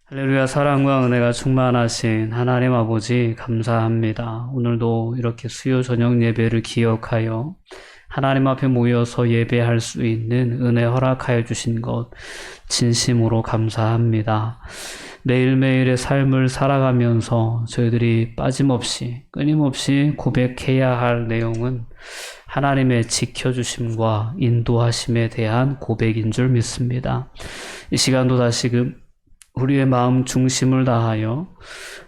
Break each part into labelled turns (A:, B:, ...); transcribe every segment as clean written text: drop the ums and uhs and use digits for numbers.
A: 할렐루야. 사랑과 은혜가 충만하신 하나님 아버지 감사합니다. 오늘도 이렇게 수요 저녁 예배를 기억하여 하나님 앞에 모여서 예배할 수 있는 은혜 허락하여 주신 것 진심으로 감사합니다. 매일매일의 삶을 살아가면서 저희들이 빠짐없이 끊임없이 고백해야 할 내용은 하나님의 지켜주심과 인도하심에 대한 고백인 줄 믿습니다. 이 시간도 다시금 우리의 마음 중심을 다하여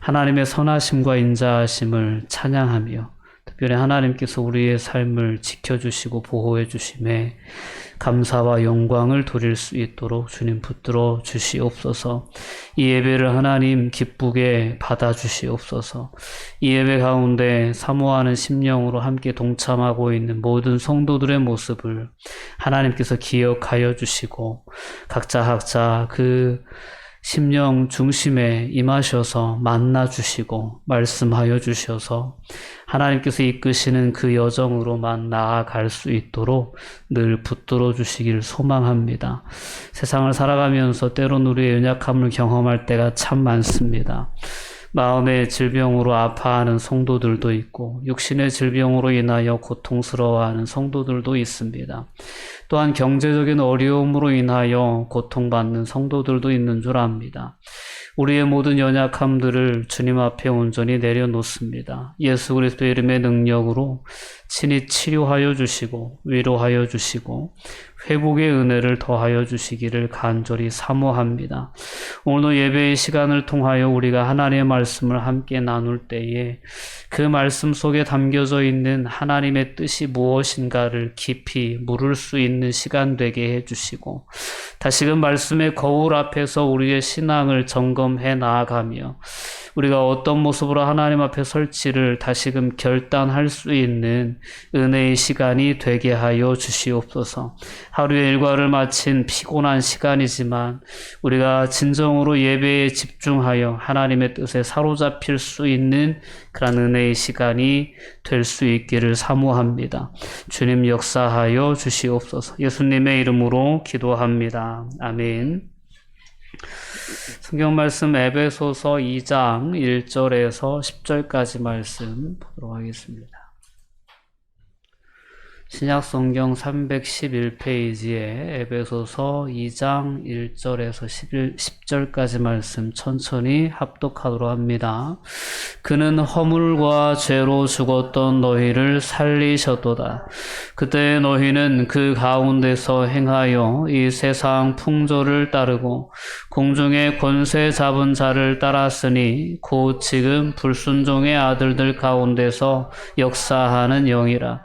A: 하나님의 선하심과 인자하심을 찬양하며 특별히 하나님께서 우리의 삶을 지켜주시고 보호해 주심에 감사와 영광을 돌릴 수 있도록 주님 붙들어 주시옵소서. 이 예배를 하나님 기쁘게 받아 주시옵소서. 이 예배 가운데 사모하는 심령으로 함께 동참하고 있는 모든 성도들의 모습을 하나님께서 기억하여 주시고 각자 그 심령 중심에 임하셔서 만나 주시고 말씀하여 주셔서 하나님께서 이끄시는 그 여정으로만 나아갈 수 있도록 늘 붙들어 주시길 소망합니다. 세상을 살아가면서 때론 우리의 연약함을 경험할 때가 참 많습니다. 마음의 질병으로 아파하는 성도들도 있고 육신의 질병으로 인하여 고통스러워하는 성도들도 있습니다. 또한 경제적인 어려움으로 인하여 고통받는 성도들도 있는 줄 압니다. 우리의 모든 연약함들을 주님 앞에 온전히 내려놓습니다. 예수 그리스도의 이름의 능력으로 친히 치료하여 주시고 위로하여 주시고 회복의 은혜를 더하여 주시기를 간절히 사모합니다. 오늘도 예배의 시간을 통하여 우리가 하나님의 말씀을 함께 나눌 때에 그 말씀 속에 담겨져 있는 하나님의 뜻이 무엇인가를 깊이 물을 수 있는 시간 되게 해주시고 다시금 말씀의 거울 앞에서 우리의 신앙을 점검해 나아가며 우리가 어떤 모습으로 하나님 앞에 설치를 다시금 결단할 수 있는 은혜의 시간이 되게 하여 주시옵소서. 하루의 일과를 마친 피곤한 시간이지만 우리가 진정으로 예배에 집중하여 하나님의 뜻에 사로잡힐 수 있는 그런 은혜의 시간이 될 수 있기를 사모합니다. 주님 역사하여 주시옵소서. 예수님의 이름으로 기도합니다. 아멘. 성경 말씀 에베소서 2장 1절에서 10절까지 말씀 보도록 하겠습니다. 신약성경 311페이지에 에베소서 2장 1절에서 10절까지 말씀 천천히 합독하도록 합니다. 그는 허물과 죄로 죽었던 너희를 살리셨도다. 그때 너희는 그 가운데서 행하여 이 세상 풍조를 따르고 공중의 권세 잡은 자를 따랐으니 곧 지금 불순종의 아들들 가운데서 역사하는 영이라.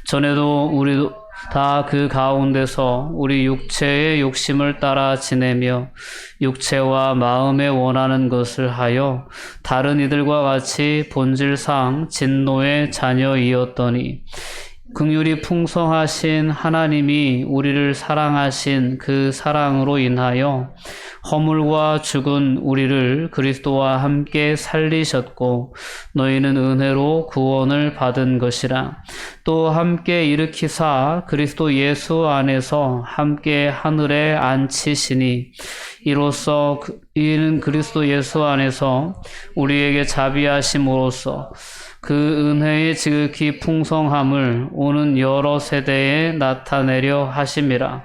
A: 전에도 우리도 다 그 가운데서 우리 육체의 욕심을 따라 지내며 육체와 마음에 원하는 것을 하여 다른 이들과 같이 본질상 진노의 자녀이었더니 긍휼이 풍성하신 하나님이 우리를 사랑하신 그 사랑으로 인하여 허물과 죽은 우리를 그리스도와 함께 살리셨고 너희는 은혜로 구원을 받은 것이라. 또 함께 일으키사 그리스도 예수 안에서 함께 하늘에 앉히시니 이로써 이는 그리스도 예수 안에서 우리에게 자비하심으로써 그 은혜의 지극히 풍성함을 오는 여러 세대에 나타내려 하심이라.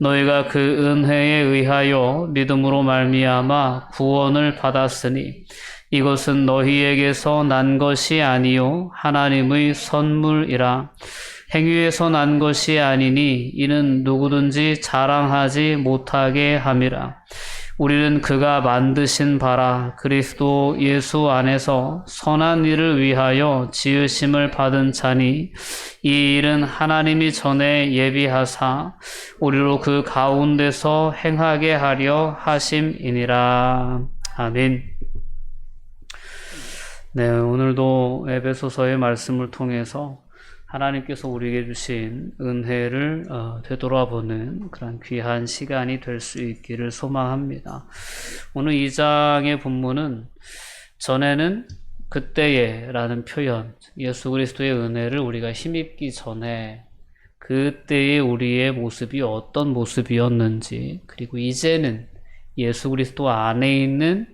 A: 너희가 그 은혜에 의하여 믿음으로 말미암아 구원을 받았으니 이것은 너희에게서 난 것이 아니요 하나님의 선물이라. 행위에서 난 것이 아니니 이는 누구든지 자랑하지 못하게 함이라. 우리는 그가 만드신 바라 그리스도 예수 안에서 선한 일을 위하여 지으심을 받은 자니 이 일은 하나님이 전에 예비하사 우리로 그 가운데서 행하게 하려 하심이니라. 아멘. 네, 오늘도 에베소서의 말씀을 통해서 하나님께서 우리에게 주신 은혜를 되돌아보는 그런 귀한 시간이 될 수 있기를 소망합니다. 오늘 2장의 본문은 전에는 그때에 라는 표현, 예수 그리스도의 은혜를 우리가 힘입기 전에 그때의 우리의 모습이 어떤 모습이었는지, 그리고 이제는 예수 그리스도 안에 있는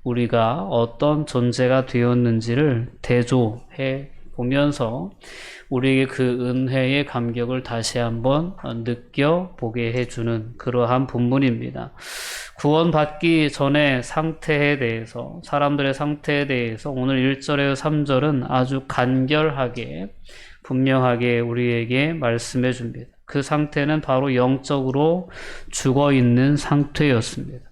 A: 우리가 어떤 존재가 되었는지를 대조해 보면서 우리에게 그 은혜의 감격을 다시 한번 느껴보게 해주는 그러한 본문입니다. 구원받기 전의 상태에 대해서, 사람들의 상태에 대해서 오늘 1절에서 3절은 아주 간결하게 분명하게 우리에게 말씀해 줍니다. 그 상태는 바로 영적으로 죽어있는 상태였습니다.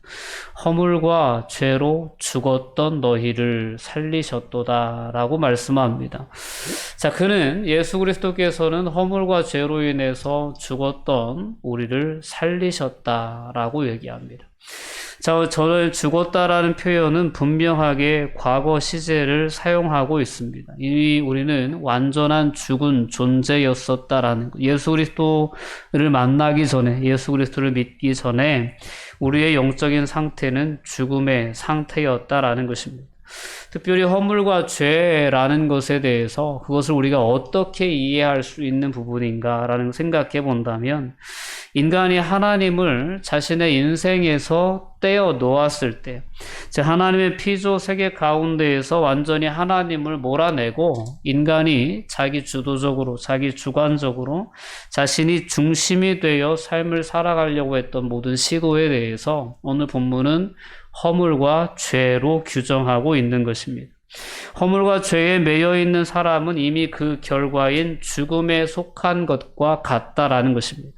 A: 허물과 죄로 죽었던 너희를 살리셨도다 라고 말씀합니다. 자, 그는 예수 그리스도께서는 허물과 죄로 인해서 죽었던 우리를 살리셨다라고 얘기합니다. 자, 저를 죽었다라는 표현은 분명하게 과거 시제를 사용하고 있습니다. 이미 우리는 완전한 죽은 존재였었다라는 것. 예수 그리스도를 만나기 전에, 예수 그리스도를 믿기 전에 우리의 영적인 상태는 죽음의 상태였다라는 것입니다. 특별히 허물과 죄라는 것에 대해서 그것을 우리가 어떻게 이해할 수 있는 부분인가라는 생각해 본다면, 인간이 하나님을 자신의 인생에서 떼어 놓았을 때, 즉 하나님의 피조 세계 가운데에서 완전히 하나님을 몰아내고 인간이 자기 주도적으로, 자기 주관적으로 자신이 중심이 되어 삶을 살아가려고 했던 모든 시도에 대해서 오늘 본문은 허물과 죄로 규정하고 있는 것입니다. 허물과 죄에 매여 있는 사람은 이미 그 결과인 죽음에 속한 것과 같다라는 것입니다.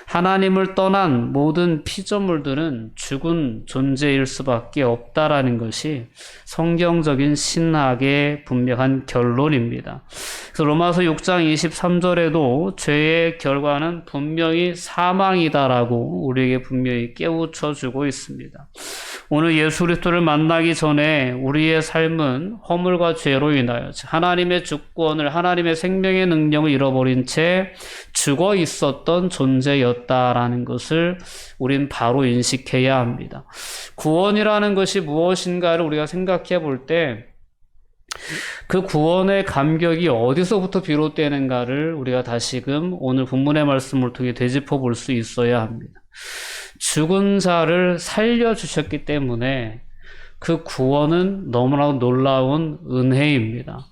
A: 하나님을 떠난 모든 피조물들은 죽은 존재일 수밖에 없다라는 것이 성경적인 신학의 분명한 결론입니다. 그래서 로마서 6장 23절에도 죄의 결과는 분명히 사망이다라고 우리에게 분명히 깨우쳐주고 있습니다. 오늘 예수 그리스도를 만나기 전에 우리의 삶은 허물과 죄로 인하여 하나님의 주권을, 하나님의 생명의 능력을 잃어버린 채 죽어 있었던 존재였다라는 것을 우린 바로 인식해야 합니다. 구원이라는 것이 무엇인가를 우리가 생각해 볼 때 그 구원의 감격이 어디서부터 비롯되는가를 우리가 다시금 오늘 본문의 말씀을 통해 되짚어 볼 수 있어야 합니다. 죽은 자를 살려주셨기 때문에 그 구원은 너무나도 놀라운 은혜입니다.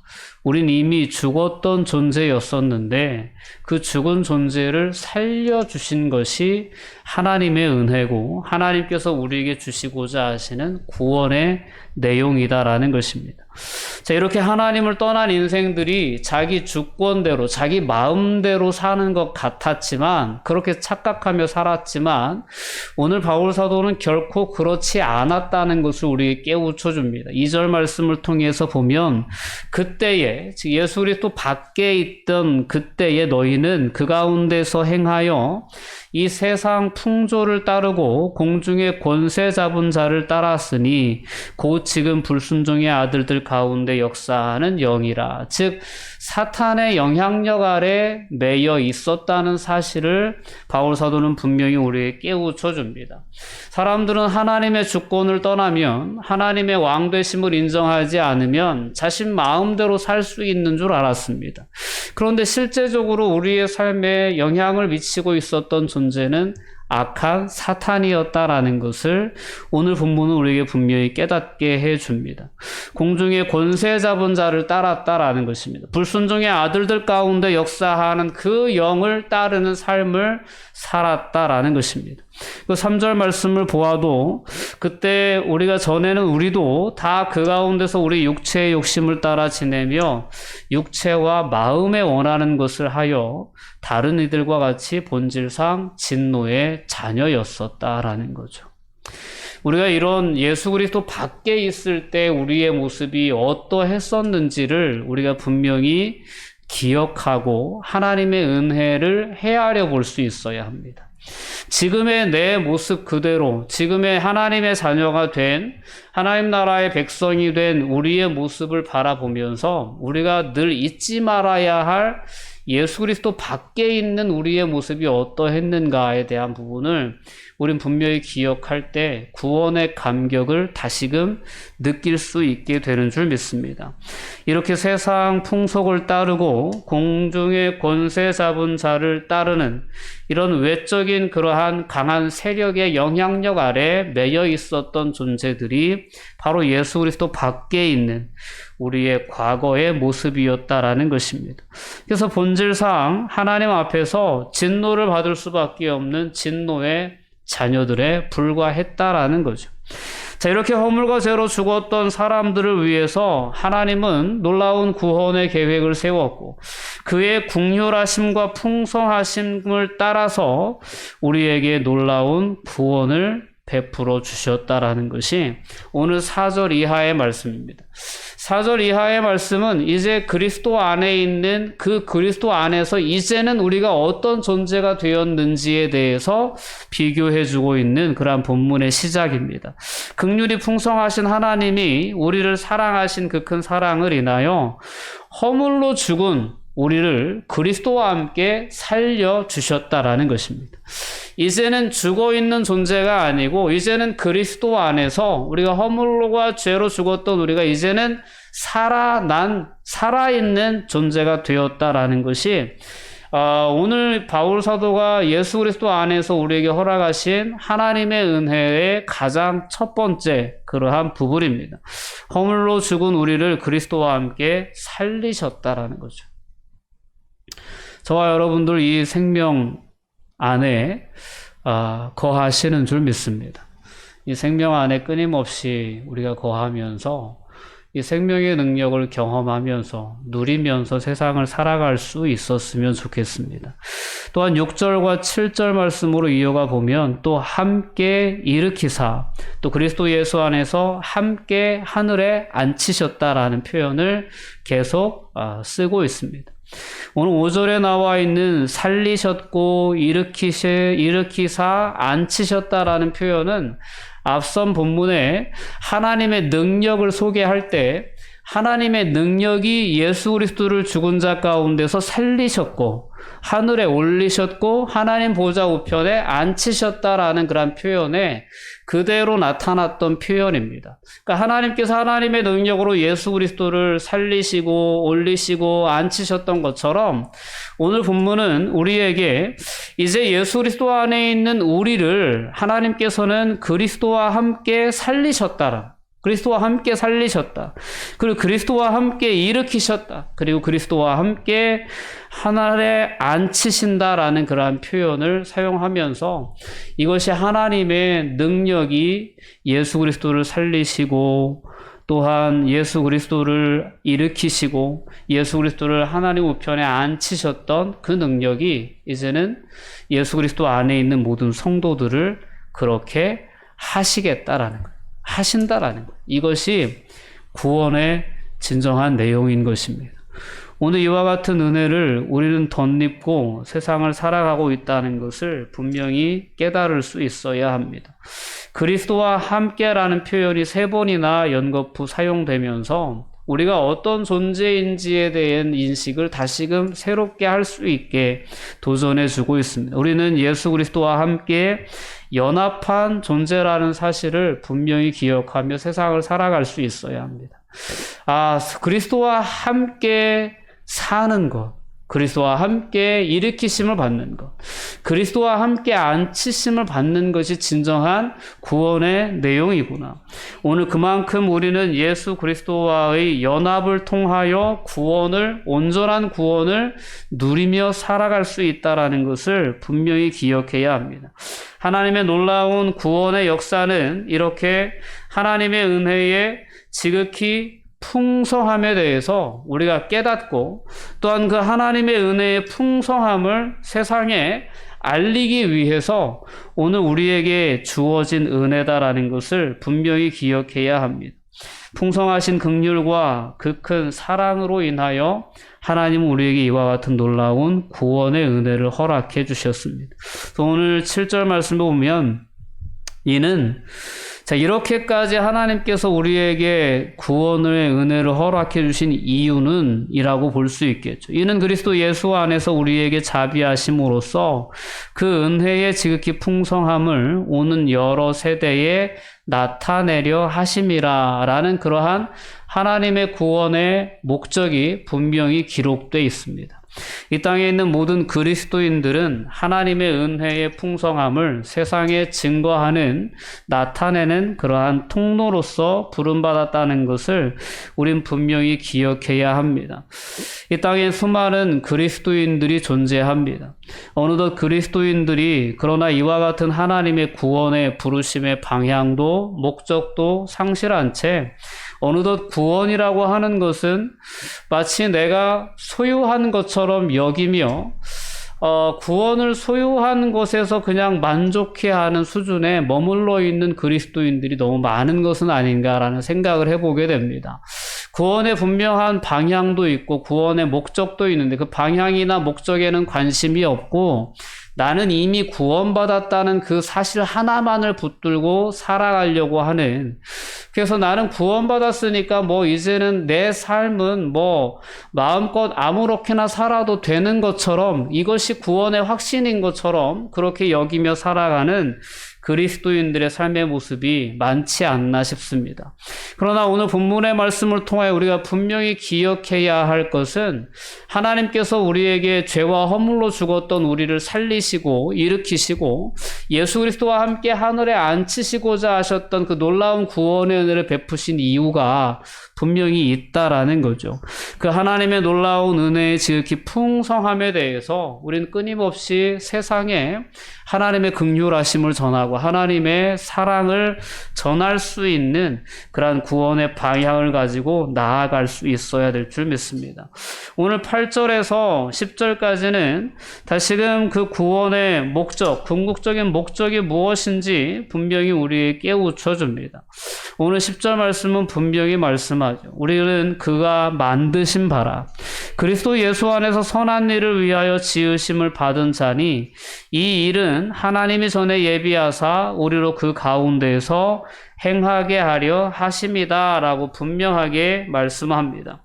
A: 우린 이미 죽었던 존재였었는데 그 죽은 존재를 살려주신 것이 하나님의 은혜고 하나님께서 우리에게 주시고자 하시는 구원의 내용이다라는 것입니다. 자, 이렇게 하나님을 떠난 인생들이 자기 주권대로, 자기 마음대로 사는 것 같았지만, 그렇게 착각하며 살았지만, 오늘 바울 사도는 결코 그렇지 않았다는 것을 우리에게 깨우쳐 줍니다. 2절 말씀을 통해서 보면, 그때에, 즉 예수 그리스도 밖에 있던 그때에 너희는 그 가운데서 행하여 이 세상 풍조를 따르고 공중의 권세 잡은 자를 따랐으니 곧 지금 불순종의 아들들 가운데 역사하는 영이라. 즉 사탄의 영향력 아래 매여 있었다는 사실을 바울 사도는 분명히 우리에게 깨우쳐 줍니다. 사람들은 하나님의 주권을 떠나면, 하나님의 왕되심을 인정하지 않으면 자신 마음대로 살 수 있는 줄 알았습니다. 그런데 실제적으로 우리의 삶에 영향을 미치고 있었던 존재는 악한 사탄이었다라는 것을 오늘 본문은 우리에게 분명히 깨닫게 해줍니다. 공중의 권세 잡은 자를 따랐다라는 것입니다. 불순종의 아들들 가운데 역사하는 그 영을 따르는 삶을 살았다라는 것입니다. 그 3절 말씀을 보아도 그때 우리가 전에는 우리도 다 그 가운데서 우리 육체의 욕심을 따라 지내며 육체와 마음에 원하는 것을 하여 다른 이들과 같이 본질상 진노의 자녀였었다라는 거죠. 우리가 이런 예수 그리스도 밖에 있을 때 우리의 모습이 어떠했었는지를 우리가 분명히 기억하고 하나님의 은혜를 헤아려 볼 수 있어야 합니다. 지금의 내 모습 그대로, 지금의 하나님의 자녀가 된, 하나님 나라의 백성이 된 우리의 모습을 바라보면서 우리가 늘 잊지 말아야 할 예수 그리스도 밖에 있는 우리의 모습이 어떠했는가에 대한 부분을 우린 분명히 기억할 때 구원의 감격을 다시금 느낄 수 있게 되는 줄 믿습니다. 이렇게 세상 풍속을 따르고 공중의 권세 잡은 자를 따르는 이런 외적인 그러한 강한 세력의 영향력 아래 매여 있었던 존재들이 바로 예수 그리스도 밖에 있는 우리의 과거의 모습이었다라는 것입니다. 그래서 본질상 하나님 앞에서 진노를 받을 수밖에 없는 진노의 자녀들에 불과했다라는 거죠. 자, 이렇게 허물과 죄로 죽었던 사람들을 위해서 하나님은 놀라운 구원의 계획을 세웠고 그의 긍휼하심과 풍성하심을 따라서 우리에게 놀라운 구원을 베풀어 주셨다라는 것이 오늘 4절 이하의 말씀입니다. 4절 이하의 말씀은 이제 그리스도 안에 있는 그 그리스도 안에서 이제는 우리가 어떤 존재가 되었는지에 대해서 비교해주고 있는 그러한 본문의 시작입니다. 긍휼이 풍성하신 하나님이 우리를 사랑하신 그 큰 사랑을 인하여 허물로 죽은 우리를 그리스도와 함께 살려주셨다라는 것입니다. 이제는 죽어있는 존재가 아니고 이제는 그리스도 안에서 우리가 허물과 죄로 죽었던 우리가 이제는 살아있는 존재가 되었다라는 것이 오늘 바울 사도가 예수 그리스도 안에서 우리에게 허락하신 하나님의 은혜의 가장 첫 번째 그러한 부분입니다. 허물로 죽은 우리를 그리스도와 함께 살리셨다라는 거죠. 저와 여러분들 이 생명 안에 거하시는 줄 믿습니다. 이 생명 안에 끊임없이 우리가 거하면서 이 생명의 능력을 경험하면서 누리면서 세상을 살아갈 수 있었으면 좋겠습니다. 또한 6절과 7절 말씀으로 이어가 보면 또 함께 일으키사 또 그리스도 예수 안에서 함께 하늘에 앉히셨다라는 표현을 계속 쓰고 있습니다. 오늘 5절에 나와 있는 살리셨고 일으키사 앉히셨다라는 표현은 앞선 본문에 하나님의 능력을 소개할 때 하나님의 능력이 예수 그리스도를 죽은 자 가운데서 살리셨고 하늘에 올리셨고 하나님 보좌 우편에 앉히셨다라는 그런 표현에 그대로 나타났던 표현입니다. 그러니까 하나님께서 하나님의 능력으로 예수 그리스도를 살리시고 올리시고 앉히셨던 것처럼 오늘 본문은 우리에게 이제 예수 그리스도 안에 있는 우리를 하나님께서는 그리스도와 함께 살리셨다라. 그리스도와 함께 살리셨다. 그리고 그리스도와 함께 일으키셨다. 그리고 그리스도와 함께 하늘에 앉히신다라는 그러한 표현을 사용하면서 이것이 하나님의 능력이 예수 그리스도를 살리시고 또한 예수 그리스도를 일으키시고 예수 그리스도를 하나님 우편에 앉히셨던 그 능력이 이제는 예수 그리스도 안에 있는 모든 성도들을 그렇게 하시겠다라는 거예요. 하신다라는 거예요. 이것이 구원의 진정한 내용인 것입니다. 오늘 이와 같은 은혜를 우리는 덧입고 세상을 살아가고 있다는 것을 분명히 깨달을 수 있어야 합니다. 그리스도와 함께라는 표현이 3번이나 연거푸 사용되면서 우리가 어떤 존재인지에 대한 인식을 다시금 새롭게 할 수 있게 도전해 주고 있습니다. 우리는 예수 그리스도와 함께 연합한 존재라는 사실을 분명히 기억하며 세상을 살아갈 수 있어야 합니다. 그리스도와 함께 사는 것, 그리스도와 함께 일으키심을 받는 것, 그리스도와 함께 앉히심을 받는 것이 진정한 구원의 내용이구나. 오늘 그만큼 우리는 예수 그리스도와의 연합을 통하여 온전한 구원을 누리며 살아갈 수 있다는 것을 분명히 기억해야 합니다. 하나님의 놀라운 구원의 역사는 이렇게 하나님의 은혜에 지극히 풍성함에 대해서 우리가 깨닫고 또한 그 하나님의 은혜의 풍성함을 세상에 알리기 위해서 오늘 우리에게 주어진 은혜다라는 것을 분명히 기억해야 합니다. 풍성하신 긍휼과 그 큰 사랑으로 인하여 하나님은 우리에게 이와 같은 놀라운 구원의 은혜를 허락해 주셨습니다. 오늘 7절 말씀을 보면 이는 이렇게까지 하나님께서 우리에게 구원의 은혜를 허락해 주신 이유는 이라고 볼 수 있겠죠. 이는 그리스도 예수 안에서 우리에게 자비하심으로써 그 은혜의 지극히 풍성함을 오는 여러 세대에 나타내려 하심이라라는 그러한 하나님의 구원의 목적이 분명히 기록되어 있습니다. 이 땅에 있는 모든 그리스도인들은 하나님의 은혜의 풍성함을 세상에 증거하는, 나타내는 그러한 통로로서 부름받았다는 것을 우린 분명히 기억해야 합니다. 이 땅에 수많은 그리스도인들이 존재합니다. 어느덧 그리스도인들이 그러나 이와 같은 하나님의 구원의 부르심의 방향도 목적도 상실한 채 어느덧 구원이라고 하는 것은 마치 내가 소유한 것처럼 여기며 구원을 소유한 것에서 그냥 만족해하는 수준에 머물러 있는 그리스도인들이 너무 많은 것은 아닌가라는 생각을 해보게 됩니다. 구원의 분명한 방향도 있고 구원의 목적도 있는데 그 방향이나 목적에는 관심이 없고 나는 이미 구원받았다는 그 사실 하나만을 붙들고 살아가려고 하는, 그래서 나는 구원받았으니까 이제는 내 삶은 마음껏 아무렇게나 살아도 되는 것처럼, 이것이 구원의 확신인 것처럼 그렇게 여기며 살아가는 그리스도인들의 삶의 모습이 많지 않나 싶습니다. 그러나 오늘 본문의 말씀을 통하여 우리가 분명히 기억해야 할 것은 하나님께서 우리에게 죄와 허물로 죽었던 우리를 살리시고 일으키시고 예수 그리스도와 함께 하늘에 앉히시고자 하셨던 그 놀라운 구원의 은혜를 베푸신 이유가 분명히 있다라는 거죠. 그 하나님의 놀라운 은혜의 지극히 풍성함에 대해서 우리는 끊임없이 세상에 하나님의 긍휼하심을 전하고 하나님의 사랑을 전할 수 있는 그러한 구원의 방향을 가지고 나아갈 수 있어야 될 줄 믿습니다. 오늘 8절에서 10절까지는 다시금 그 구원의 목적, 궁극적인 목적이 무엇인지 분명히 우리에게 깨우쳐 줍니다. 오늘 10절 말씀은 분명히 말씀하죠. 우리는 그가 만드신 바라 그리스도 예수 안에서 선한 일을 위하여 지으심을 받은 자니 이 일은 하나님이 전에 예비하사 우리로 그 가운데에서 행하게 하려 하심이다 라고 분명하게 말씀합니다.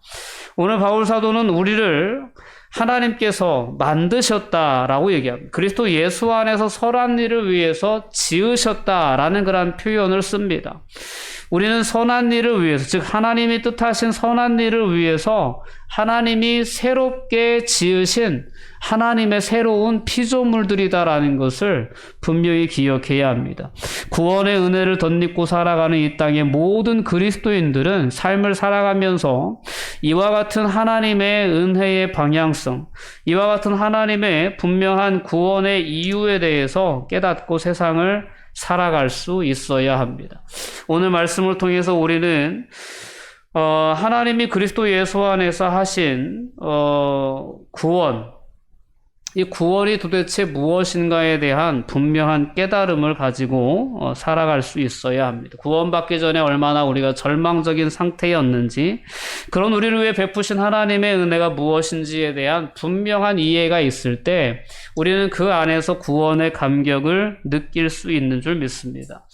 A: 오늘 바울 사도는 우리를 하나님께서 만드셨다라고 얘기합니다. 그리스도 예수 안에서 선한 일을 위해서 지으셨다라는 그런 표현을 씁니다. 우리는 선한 일을 위해서, 즉 하나님이 뜻하신 선한 일을 위해서 하나님이 새롭게 지으신 하나님의 새로운 피조물들이다라는 것을 분명히 기억해야 합니다. 구원의 은혜를 덧입고 살아가는 이 땅의 모든 그리스도인들은 삶을 살아가면서 이와 같은 하나님의 은혜의 방향성, 이와 같은 하나님의 분명한 구원의 이유에 대해서 깨닫고 세상을 살아갈 수 있어야 합니다. 오늘 말씀을 통해서 우리는 하나님이 그리스도 예수 안에서 하신 구원, 이 구원이 도대체 무엇인가에 대한 분명한 깨달음을 가지고 살아갈 수 있어야 합니다. 구원받기 전에 얼마나 우리가 절망적인 상태였는지, 그런 우리를 위해 베푸신 하나님의 은혜가 무엇인지에 대한 분명한 이해가 있을 때 우리는 그 안에서 구원의 감격을 느낄 수 있는 줄 믿습니다.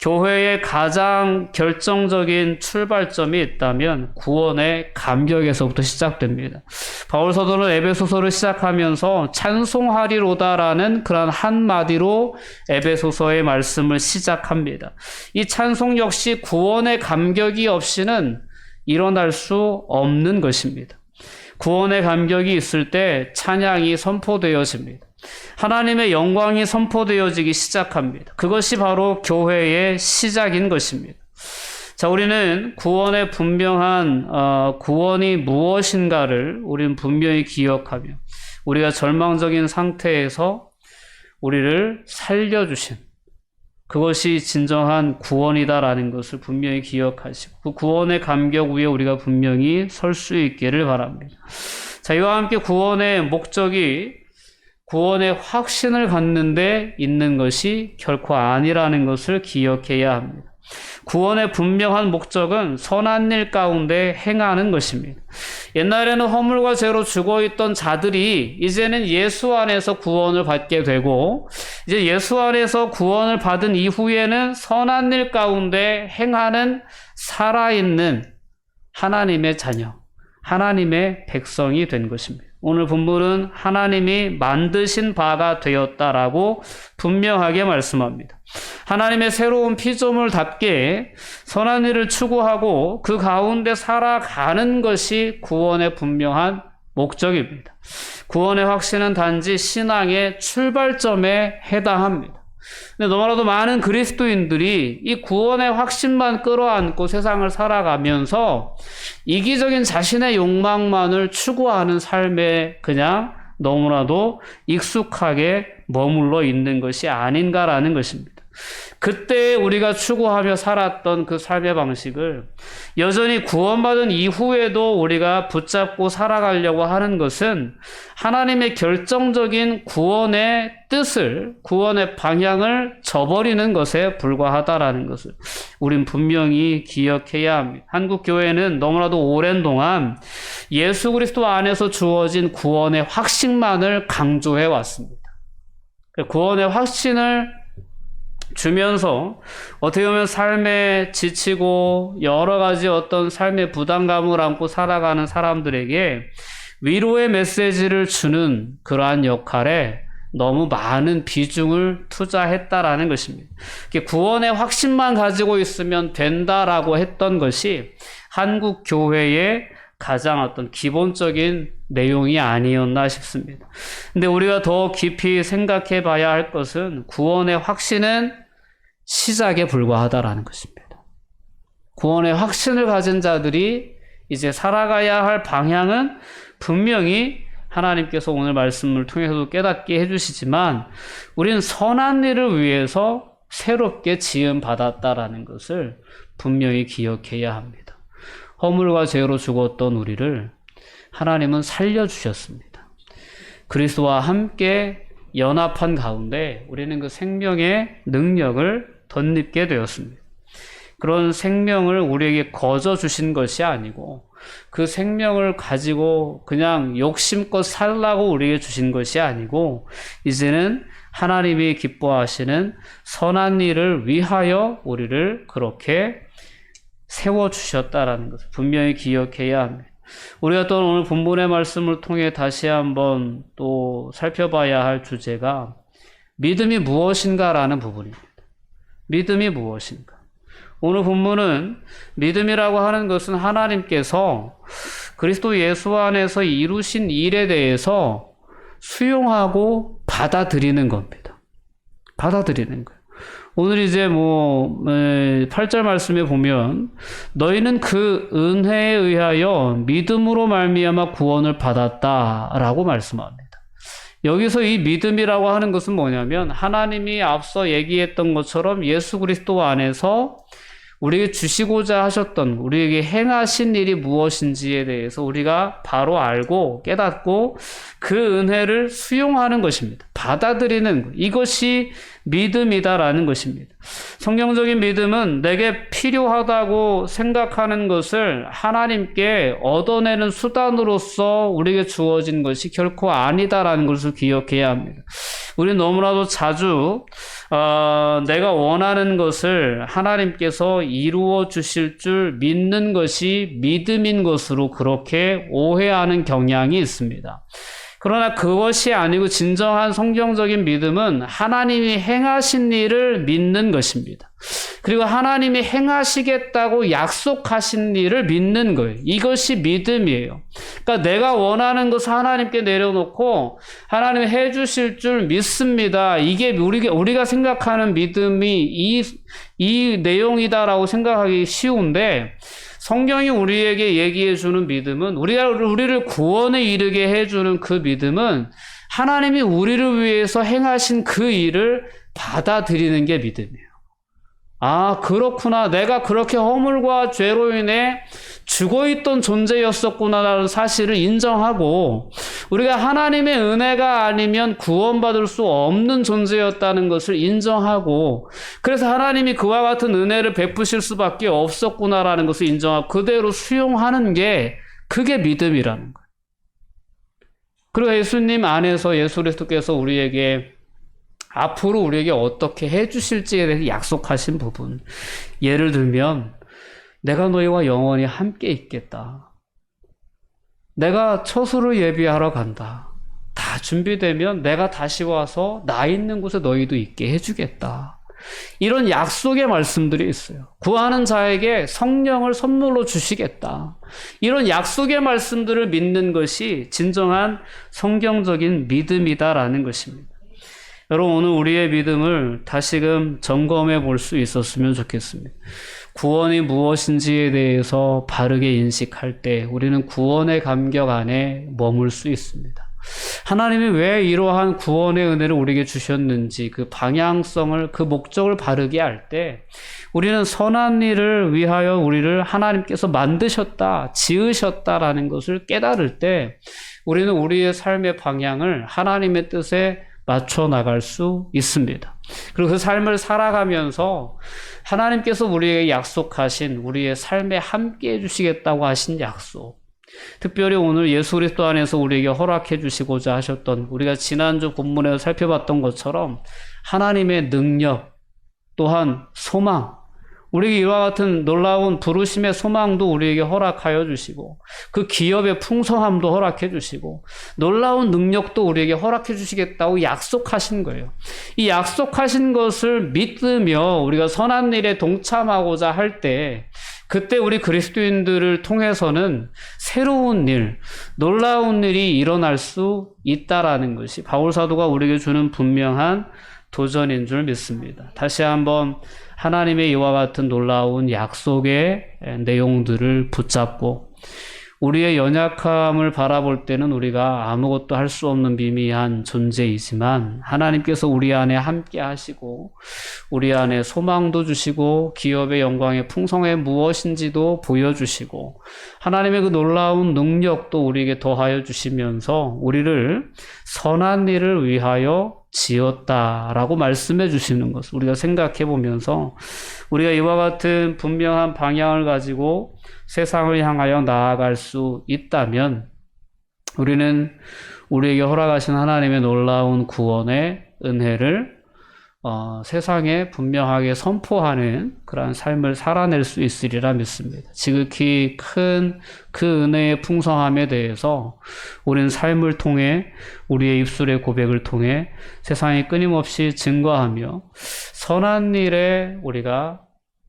A: 교회의 가장 결정적인 출발점이 있다면 구원의 감격에서부터 시작됩니다. 바울 사도는 에베소서를 시작하면서 찬송하리로다라는 그런 한마디로 에베소서의 말씀을 시작합니다. 이 찬송 역시 구원의 감격이 없이는 일어날 수 없는 것입니다. 구원의 감격이 있을 때 찬양이 선포되어집니다. 하나님의 영광이 선포되어지기 시작합니다. 그것이 바로 교회의 시작인 것입니다. 자, 우리는 구원의 분명한 구원이 무엇인가를 우리는 분명히 기억하며 우리가 절망적인 상태에서 우리를 살려주신 그것이 진정한 구원이다라는 것을 분명히 기억하시고 그 구원의 감격 위에 우리가 분명히 설 수 있기를 바랍니다. 자, 이와 함께 구원의 목적이 구원의 확신을 갖는 데 있는 것이 결코 아니라는 것을 기억해야 합니다. 구원의 분명한 목적은 선한 일 가운데 행하는 것입니다. 옛날에는 허물과 죄로 죽어있던 자들이 이제는 예수 안에서 구원을 받게 되고 이제 예수 안에서 구원을 받은 이후에는 선한 일 가운데 행하는 살아있는 하나님의 자녀, 하나님의 백성이 된 것입니다. 오늘 본문은 하나님이 만드신 바가 되었다라고 분명하게 말씀합니다. 하나님의 새로운 피조물답게 선한 일을 추구하고 그 가운데 살아가는 것이 구원의 분명한 목적입니다. 구원의 확신은 단지 신앙의 출발점에 해당합니다. 근데 너무나도 많은 그리스도인들이 이 구원의 확신만 끌어안고 세상을 살아가면서 이기적인 자신의 욕망만을 추구하는 삶에 그냥 너무나도 익숙하게 머물러 있는 것이 아닌가라는 것입니다. 그때 우리가 추구하며 살았던 그 삶의 방식을 여전히 구원받은 이후에도 우리가 붙잡고 살아가려고 하는 것은 하나님의 결정적인 구원의 뜻을, 구원의 방향을 저버리는 것에 불과하다라는 것을 우린 분명히 기억해야 합니다. 한국 교회는 너무나도 오랜 동안 예수 그리스도 안에서 주어진 구원의 확신만을 강조해 왔습니다. 구원의 확신을 주면서 어떻게 보면 삶에 지치고 여러 가지 어떤 삶의 부담감을 안고 살아가는 사람들에게 위로의 메시지를 주는 그러한 역할에 너무 많은 비중을 투자했다라는 것입니다. 구원의 확신만 가지고 있으면 된다라고 했던 것이 한국 교회의 가장 어떤 기본적인 내용이 아니었나 싶습니다. 근데 우리가 더 깊이 생각해 봐야 할 것은 구원의 확신은 시작에 불과하다라는 것입니다. 구원의 확신을 가진 자들이 이제 살아가야 할 방향은 분명히 하나님께서 오늘 말씀을 통해서도 깨닫게 해주시지만 우리는 선한 일을 위해서 새롭게 지음받았다라는 것을 분명히 기억해야 합니다. 허물과 죄로 죽었던 우리를 하나님은 살려주셨습니다. 그리스도와 함께 연합한 가운데 우리는 그 생명의 능력을 덧입게 되었습니다. 그런 생명을 우리에게 거저 주신 것이 아니고 그 생명을 가지고 그냥 욕심껏 살라고 우리에게 주신 것이 아니고 이제는 하나님이 기뻐하시는 선한 일을 위하여 우리를 그렇게 세워주셨다라는 것을 분명히 기억해야 합니다. 우리가 또 오늘 본문의 말씀을 통해 다시 한번 또 살펴봐야 할 주제가 믿음이 무엇인가라는 부분입니다. 믿음이 무엇인가? 오늘 본문은 믿음이라고 하는 것은 하나님께서 그리스도 예수 안에서 이루신 일에 대해서 수용하고 받아들이는 겁니다. 받아들이는 거예요. 오늘 이제 8절 말씀에 보면 너희는 그 은혜에 의하여 믿음으로 말미암아 구원을 받았다라고 말씀합니다. 여기서 이 믿음이라고 하는 것은 뭐냐면 하나님이 앞서 얘기했던 것처럼 예수 그리스도 안에서 우리에게 주시고자 하셨던 우리에게 행하신 일이 무엇인지에 대해서 우리가 바로 알고 깨닫고 그 은혜를 수용하는 것입니다. 받아들이는 것. 이것이 믿음이다라는 것입니다. 성경적인 믿음은 내게 필요하다고 생각하는 것을 하나님께 얻어내는 수단으로서 우리에게 주어진 것이 결코 아니다라는 것을 기억해야 합니다. 우리는 너무나도 자주 내가 원하는 것을 하나님께서 이루어 주실 줄 믿는 것이 믿음인 것으로 그렇게 오해하는 경향이 있습니다. 그러나 그것이 아니고 진정한 성경적인 믿음은 하나님이 행하신 일을 믿는 것입니다. 그리고 하나님이 행하시겠다고 약속하신 일을 믿는 거예요. 이것이 믿음이에요. 그러니까 내가 원하는 것을 하나님께 내려놓고 하나님이 해주실 줄 믿습니다. 이게 우리가 생각하는 믿음이 이 내용이다라고 생각하기 쉬운데 성경이 우리에게 얘기해 주는 믿음은 우리를 구원에 이르게 해주는 그 믿음은 하나님이 우리를 위해서 행하신 그 일을 받아들이는 게 믿음이에요. 아, 그렇구나. 내가 그렇게 허물과 죄로 인해 죽어있던 존재였었구나라는 사실을 인정하고 우리가 하나님의 은혜가 아니면 구원받을 수 없는 존재였다는 것을 인정하고 그래서 하나님이 그와 같은 은혜를 베푸실 수밖에 없었구나라는 것을 인정하고 그대로 수용하는 게 그게 믿음이라는 거예요. 그리고 예수님 안에서 예수 그리스도께서 우리에게 앞으로 우리에게 어떻게 해주실지에 대해서 약속하신 부분. 예를 들면 내가 너희와 영원히 함께 있겠다. 내가 처소를 예비하러 간다. 다 준비되면 내가 다시 와서 나 있는 곳에 너희도 있게 해주겠다. 이런 약속의 말씀들이 있어요. 구하는 자에게 성령을 선물로 주시겠다. 이런 약속의 말씀들을 믿는 것이 진정한 성경적인 믿음이다라는 것입니다. 여러분, 오늘 우리의 믿음을 다시금 점검해 볼 수 있었으면 좋겠습니다. 구원이 무엇인지에 대해서 바르게 인식할 때 우리는 구원의 감격 안에 머물 수 있습니다. 하나님이 왜 이러한 구원의 은혜를 우리에게 주셨는지 그 방향성을, 그 목적을 바르게 할 때 우리는 선한 일을 위하여 우리를 하나님께서 만드셨다, 지으셨다라는 것을 깨달을 때 우리는 우리의 삶의 방향을 하나님의 뜻에 맞춰 나갈 수 있습니다. 그리고 그 삶을 살아가면서 하나님께서 우리에게 약속하신 우리의 삶에 함께 해주시겠다고 하신 약속, 특별히 오늘 예수 그리스도 안에서 우리에게 허락해 주시고자 하셨던, 우리가 지난주 본문에서 살펴봤던 것처럼 하나님의 능력, 또한 소망, 우리에게 이와 같은 놀라운 부르심의 소망도 우리에게 허락하여 주시고, 그 기업의 풍성함도 허락해 주시고, 놀라운 능력도 우리에게 허락해 주시겠다고 약속하신 거예요. 이 약속하신 것을 믿으며 우리가 선한 일에 동참하고자 할 때, 그때 우리 그리스도인들을 통해서는 새로운 일, 놀라운 일이 일어날 수 있다라는 것이 바울 사도가 우리에게 주는 분명한 도전인 줄 믿습니다. 다시 한번 하나님의 이와 같은 놀라운 약속의 내용들을 붙잡고 우리의 연약함을 바라볼 때는 우리가 아무것도 할 수 없는 미미한 존재이지만 하나님께서 우리 안에 함께 하시고 우리 안에 소망도 주시고 기업의 영광의 풍성함이 무엇인지도 보여주시고 하나님의 그 놀라운 능력도 우리에게 더하여 주시면서 우리를 선한 일을 위하여 지었다라고 말씀해 주시는 것을 우리가 생각해 보면서 우리가 이와 같은 분명한 방향을 가지고 세상을 향하여 나아갈 수 있다면 우리는 우리에게 허락하신 하나님의 놀라운 구원의 은혜를 세상에 분명하게 선포하는 그러한 삶을 살아낼 수 있으리라 믿습니다. 지극히 큰 그 은혜의 풍성함에 대해서 우리는 삶을 통해 우리의 입술의 고백을 통해 세상에 끊임없이 증거하며 선한 일에 우리가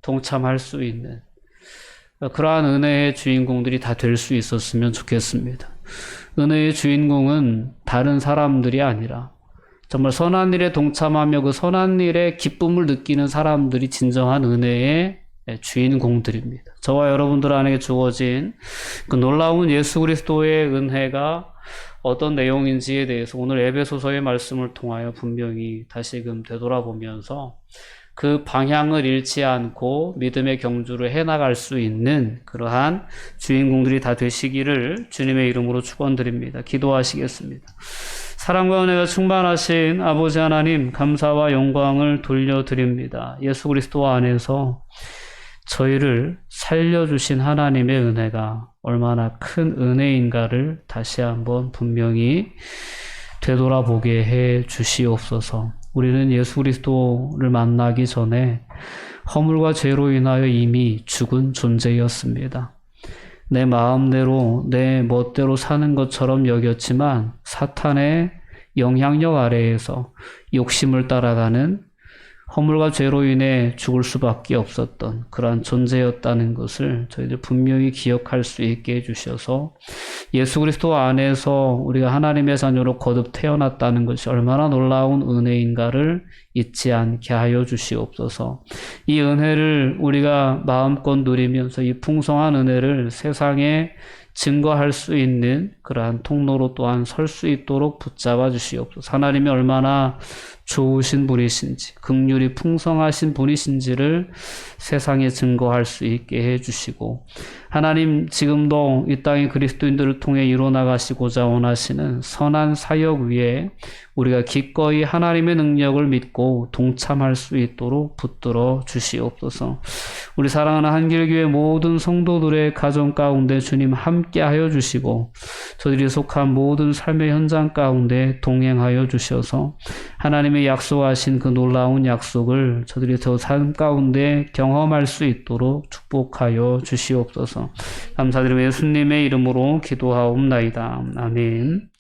A: 동참할 수 있는 그러한 은혜의 주인공들이 다 될 수 있었으면 좋겠습니다. 은혜의 주인공은 다른 사람들이 아니라 정말 선한 일에 동참하며 그 선한 일에 기쁨을 느끼는 사람들이 진정한 은혜의 주인공들입니다. 저와 여러분들 안에 주어진 그 놀라운 예수 그리스도의 은혜가 어떤 내용인지에 대해서 오늘 에베소서의 말씀을 통하여 분명히 다시금 되돌아보면서 그 방향을 잃지 않고 믿음의 경주를 해나갈 수 있는 그러한 주인공들이 다 되시기를 주님의 이름으로 축원드립니다. 기도하시겠습니다. 사랑과 은혜가 충만하신 아버지 하나님, 감사와 영광을 돌려드립니다. 예수 그리스도 안에서 저희를 살려주신 하나님의 은혜가 얼마나 큰 은혜인가를 다시 한번 분명히 되돌아보게 해 주시옵소서. 우리는 예수 그리스도를 만나기 전에 허물과 죄로 인하여 이미 죽은 존재였습니다. 내 마음대로 내 멋대로 사는 것처럼 여겼지만 사탄의 영향력 아래에서 욕심을 따라가는 허물과 죄로 인해 죽을 수밖에 없었던 그러한 존재였다는 것을 저희들 분명히 기억할 수 있게 해주셔서 예수 그리스도 안에서 우리가 하나님의 자녀로 거듭 태어났다는 것이 얼마나 놀라운 은혜인가를 잊지 않게 하여 주시옵소서. 이 은혜를 우리가 마음껏 누리면서 이 풍성한 은혜를 세상에 증거할 수 있는 그러한 통로로 또한 설 수 있도록 붙잡아 주시옵소서. 하나님이 얼마나 좋으신 분이신지, 긍휼이 풍성하신 분이신지를 세상에 증거할 수 있게 해주시고, 하나님 지금도 이 땅의 그리스도인들을 통해 이루어나가시고자 원하시는 선한 사역 위에 우리가 기꺼이 하나님의 능력을 믿고 동참할 수 있도록 붙들어 주시옵소서. 우리 사랑하는 한길교회 모든 성도들의 가정 가운데 주님 함께하여 주시고 저들이 속한 모든 삶의 현장 가운데 동행하여 주셔서 하나님의 약속하신 그 놀라운 약속을 저들이 더 삶 가운데 경험할 수 있도록 축복하여 주시옵소서. 감사드리며 예수님의 이름으로 기도하옵나이다. 아멘.